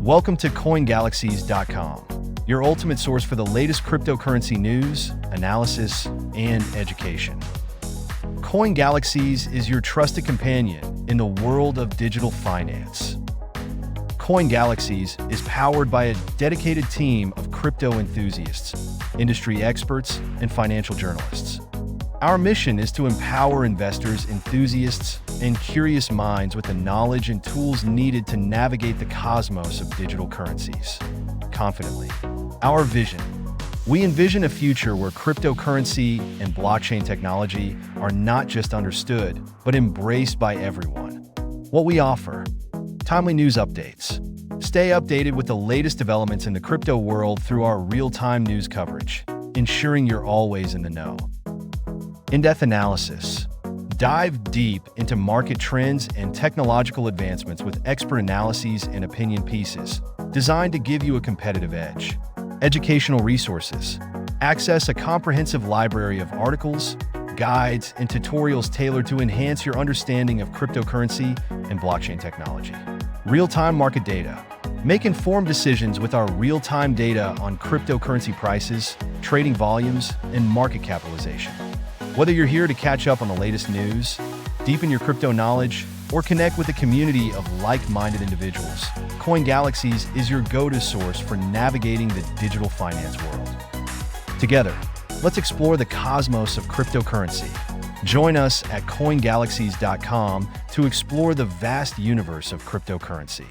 Welcome to CoinGalaxies.com, your ultimate source for the latest cryptocurrency news, analysis, and education. CoinGalaxies is your trusted companion in the world of digital finance. CoinGalaxies is powered by a dedicated team of crypto enthusiasts, industry experts, and financial journalists. Our mission is to empower investors, enthusiasts, and curious minds with the knowledge and tools needed to navigate the cosmos of digital currencies confidently. Our vision: we envision a future where cryptocurrency and blockchain technology are not just understood, but embraced by everyone. What we offer: timely news updates. Stay updated with the latest developments in the crypto world through our real-time news coverage, ensuring you're always in the know. In-depth analysis. Dive deep into market trends and technological advancements with expert analyses and opinion pieces designed to give you a competitive edge. Educational resources. Access a comprehensive library of articles, guides, and tutorials tailored to enhance your understanding of cryptocurrency and blockchain technology. Real-time market data. Make informed decisions with our real-time data on cryptocurrency prices, trading volumes, and market capitalization. Whether you're here to catch up on the latest news, deepen your crypto knowledge, or connect with a community of like-minded individuals, CoinGalaxies is your go-to source for navigating the digital finance world. Together, let's explore the cosmos of cryptocurrency. Join us at CoinGalaxies.com to explore the vast universe of cryptocurrency.